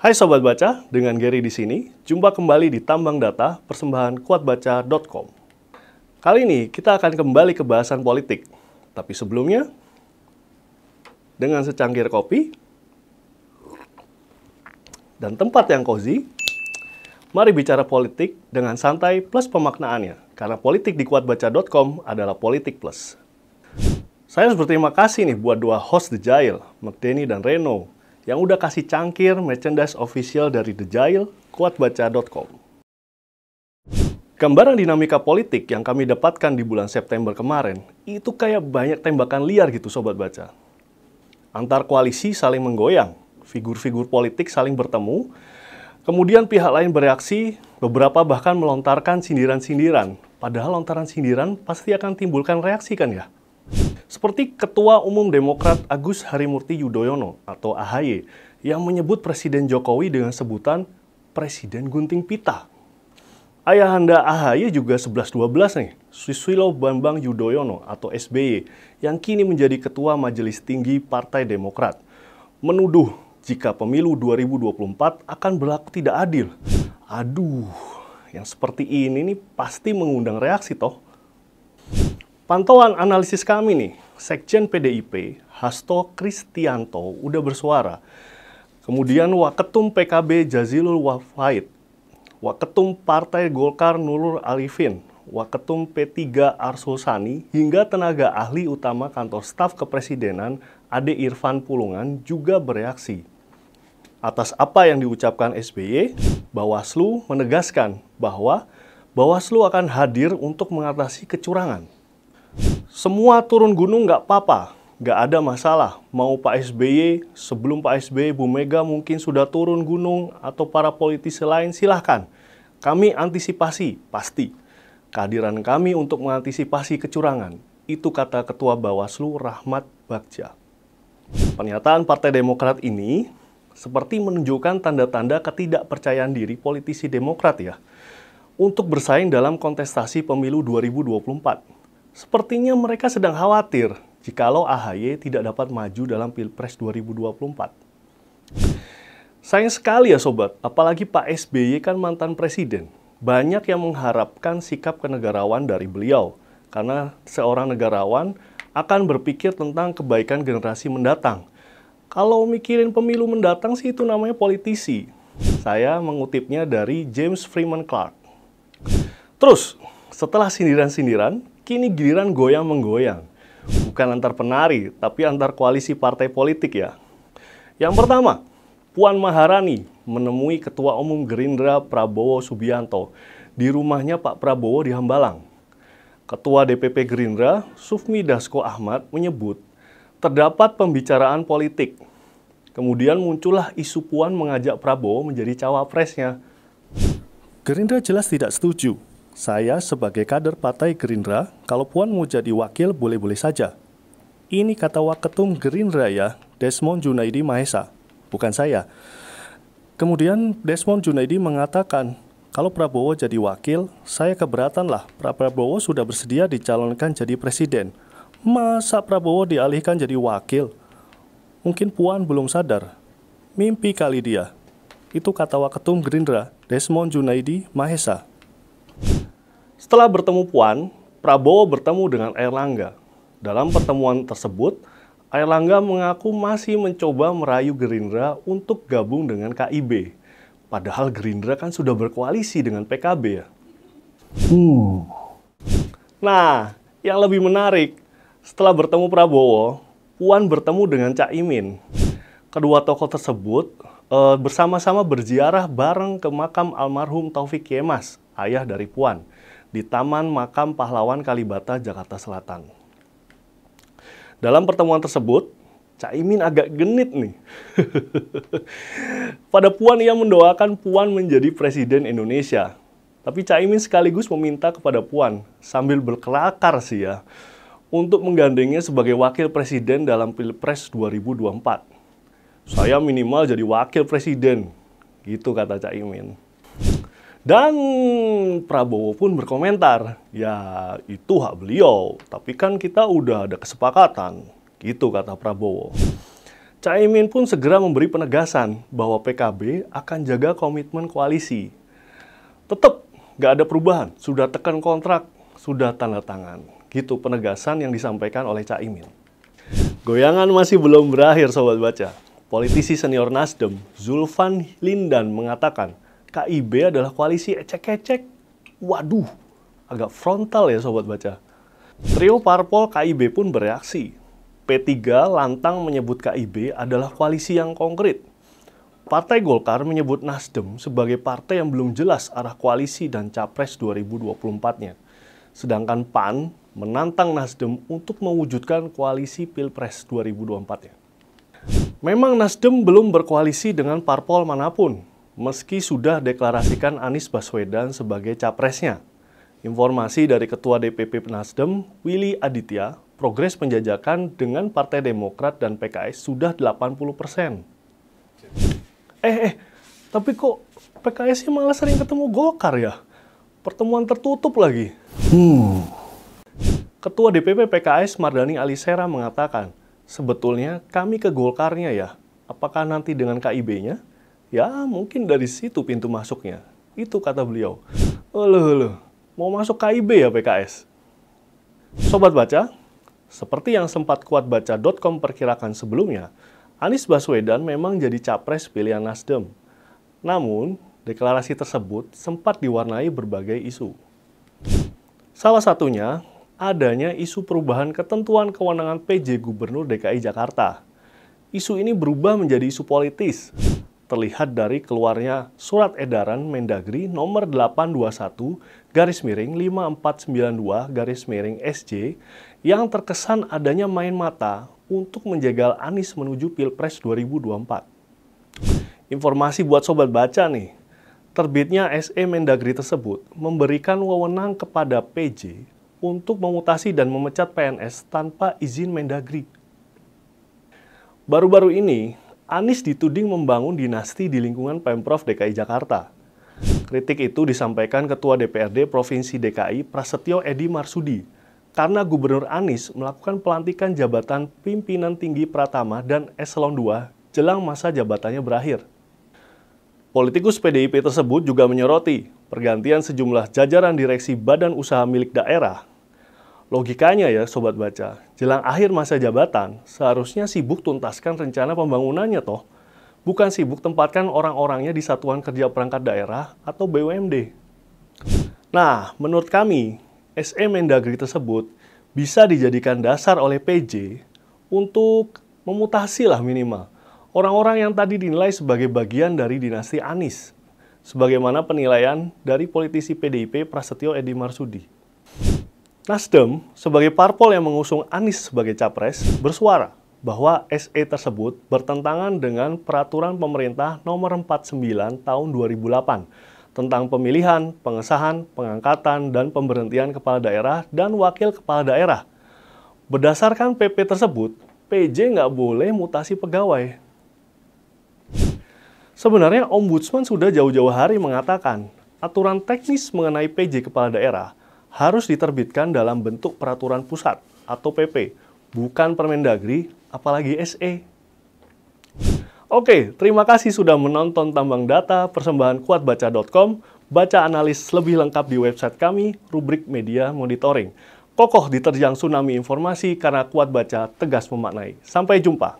Hai Sobat Baca, dengan Gary di sini. Jumpa kembali di Tambang Data, persembahan kuatbaca.com. Kali ini kita akan kembali ke bahasan politik. Tapi sebelumnya, dengan secangkir kopi dan tempat yang cozy, mari bicara politik dengan santai plus pemaknaannya. Karena politik di kuatbaca.com adalah politik plus. Saya harus berterima kasih nih buat dua host The Jail, McDenny dan Reno, yang udah kasih cangkir merchandise official dari The Jail, kuatbaca.com. Gambaran dinamika politik yang kami dapatkan di bulan September kemarin, itu kayak banyak tembakan liar gitu Sobat Baca. Antar koalisi saling menggoyang, figur-figur politik saling bertemu, kemudian pihak lain bereaksi, beberapa bahkan melontarkan sindiran-sindiran. Padahal lontaran sindiran pasti akan timbulkan reaksi kan ya? Seperti Ketua Umum Demokrat Agus Harimurti Yudhoyono atau AHY yang menyebut Presiden Jokowi dengan sebutan Presiden Gunting Pita. Ayahanda AHY juga 11-12 nih, Susilo Bambang Yudhoyono atau SBY yang kini menjadi Ketua Majelis Tinggi Partai Demokrat, menuduh jika pemilu 2024 akan berlaku tidak adil. Aduh, yang seperti ini nih pasti mengundang reaksi toh. Pantauan analisis kami nih, Sekjen PDIP, Hasto Kristianto, udah bersuara. Kemudian Waketum PKB Jazilul Wahid, Waketum Partai Golkar Nurul Arifin, Waketum P3 Arsul Sani, hingga tenaga ahli utama kantor staf kepresidenan Ade Irfan Pulungan juga bereaksi. Atas apa yang diucapkan SBY, Bawaslu menegaskan bahwa Bawaslu akan hadir untuk mengatasi kecurangan. Semua turun gunung nggak apa-apa, nggak ada masalah. Mau Pak SBY, sebelum Pak SBY, Bu Mega mungkin sudah turun gunung, atau para politisi lain, silahkan. Kami antisipasi, pasti. Kehadiran kami untuk mengantisipasi kecurangan. Itu kata Ketua Bawaslu Rahmat Bagja. Pernyataan Partai Demokrat ini seperti menunjukkan tanda-tanda ketidakpercayaan diri politisi Demokrat ya, untuk bersaing dalam kontestasi pemilu 2024. Sepertinya mereka sedang khawatir jikalau AHY tidak dapat maju dalam Pilpres 2024. Sayang sekali ya Sobat, apalagi Pak SBY kan mantan presiden. Banyak yang mengharapkan sikap kenegarawan dari beliau, karena seorang negarawan akan berpikir tentang kebaikan generasi mendatang. Kalau mikirin pemilu mendatang sih itu namanya politisi. Saya mengutipnya dari James Freeman Clark. Terus, setelah sindiran-sindiran, kini giliran goyang-menggoyang. Bukan antar penari, tapi antar koalisi partai politik ya. Yang pertama, Puan Maharani menemui Ketua Umum Gerindra Prabowo Subianto di rumahnya Pak Prabowo di Hambalang. Ketua DPP Gerindra, Sufmi Dasko Ahmad, menyebut terdapat pembicaraan politik. Kemudian muncullah isu Puan mengajak Prabowo menjadi cawapresnya. Gerindra jelas tidak setuju. Saya sebagai kader partai Gerindra, kalau Puan mau jadi wakil boleh-boleh saja. Ini kata Waketum Gerindra ya, Desmond Junaidi Mahesa, bukan saya. Kemudian Desmond Junaidi mengatakan, kalau Prabowo jadi wakil, saya keberatan lah. Prabowo sudah bersedia dicalonkan jadi presiden. Masa Prabowo dialihkan jadi wakil? Mungkin Puan belum sadar. Mimpi kali dia. Itu kata Waketum Gerindra, Desmond Junaidi Mahesa. Setelah bertemu Puan, Prabowo bertemu dengan Airlangga. Dalam pertemuan tersebut, Airlangga mengaku masih mencoba merayu Gerindra untuk gabung dengan KIB. Padahal Gerindra kan sudah berkoalisi dengan PKB ya. Nah, yang lebih menarik, setelah bertemu Prabowo, Puan bertemu dengan Caimin. Kedua tokoh tersebut bersama-sama berziarah bareng ke makam almarhum Taufik Yemas, ayah dari Puan, di Taman Makam Pahlawan Kalibata, Jakarta Selatan. Dalam pertemuan tersebut, Caimin agak genit nih. Pada Puan, ia mendoakan Puan menjadi Presiden Indonesia. Tapi Caimin sekaligus meminta kepada Puan, sambil berkelakar sih ya, untuk menggandengnya sebagai Wakil Presiden dalam Pilpres 2024. Saya minimal jadi Wakil Presiden, gitu kata Caimin. Dan Prabowo pun berkomentar, ya itu hak beliau, tapi kan kita udah ada kesepakatan, gitu kata Prabowo. Caimin pun segera memberi penegasan bahwa PKB akan jaga komitmen koalisi. Tetap nggak ada perubahan, sudah tekan kontrak, sudah tanda tangan. Gitu penegasan yang disampaikan oleh Caimin. Goyangan masih belum berakhir, Sobat Baca. Politisi senior Nasdem, Zulfan Lindan mengatakan, KIB adalah koalisi ecek-ecek. Waduh, agak frontal ya Sobat Baca. Trio parpol KIB pun bereaksi. P3 lantang menyebut KIB adalah koalisi yang konkret. Partai Golkar menyebut Nasdem sebagai partai yang belum jelas arah koalisi dan Capres 2024-nya. Sedangkan PAN menantang Nasdem untuk mewujudkan koalisi Pilpres 2024-nya. Memang Nasdem belum berkoalisi dengan parpol manapun, meski sudah deklarasikan Anies Baswedan sebagai capresnya. Informasi dari Ketua DPP Nasdem, Willy Aditya, progres penjajakan dengan Partai Demokrat dan PKS sudah 80%. Tapi kok PKS-nya malah sering ketemu Golkar ya? Pertemuan tertutup lagi. Ketua DPP PKS Mardani Alisera mengatakan, sebetulnya kami ke Golkarnya ya. Apakah nanti dengan KIB-nya? Ya, mungkin dari situ pintu masuknya. Itu kata beliau. Mau masuk KIB ya PKS? Sobat Baca, seperti yang sempat kuatbaca.com perkirakan sebelumnya, Anies Baswedan memang jadi capres pilihan Nasdem. Namun, deklarasi tersebut sempat diwarnai berbagai isu. Salah satunya, adanya isu perubahan ketentuan kewenangan PJ Gubernur DKI Jakarta. Isu ini berubah menjadi isu politis. Terlihat dari keluarnya surat edaran Mendagri nomor 821-5492-SJ yang terkesan adanya main mata untuk menjegal Anies menuju Pilpres 2024. Informasi buat Sobat Baca nih, terbitnya SE Mendagri tersebut memberikan wewenang kepada PJ untuk memutasi dan memecat PNS tanpa izin Mendagri. Baru-baru ini, Anies dituding membangun dinasti di lingkungan Pemprov DKI Jakarta. Kritik itu disampaikan Ketua DPRD Provinsi DKI Prasetyo Edy Marsudi karena Gubernur Anies melakukan pelantikan jabatan pimpinan tinggi Pratama dan Eselon II jelang masa jabatannya berakhir. Politikus PDIP tersebut juga menyoroti pergantian sejumlah jajaran direksi badan usaha milik daerah. Logikanya ya Sobat Baca, jelang akhir masa jabatan, seharusnya sibuk tuntaskan rencana pembangunannya toh. Bukan sibuk tempatkan orang-orangnya di Satuan Kerja Perangkat Daerah atau BUMD. Nah, menurut kami, SE Mendagri tersebut bisa dijadikan dasar oleh PJ untuk memutasi lah minimal orang-orang yang tadi dinilai sebagai bagian dari dinasti Anies. Sebagaimana penilaian dari politisi PDIP Prasetyo Edy Marsudi. Nasdem, sebagai parpol yang mengusung Anies sebagai capres, bersuara bahwa SE tersebut bertentangan dengan Peraturan Pemerintah Nomor 49 Tahun 2008 tentang pemilihan, pengesahan, pengangkatan, dan pemberhentian kepala daerah dan wakil kepala daerah. Berdasarkan PP tersebut, PJ nggak boleh mutasi pegawai. Sebenarnya Ombudsman sudah jauh-jauh hari mengatakan aturan teknis mengenai PJ kepala daerah harus diterbitkan dalam bentuk peraturan pusat atau PP, bukan Permendagri, apalagi SE. Oke, terima kasih sudah menonton Tambang Data persembahan kuatbaca.com. Baca analis lebih lengkap di website kami, rubrik Media Monitoring. Kokoh diterjang tsunami informasi karena Kuat Baca tegas memaknai. Sampai jumpa.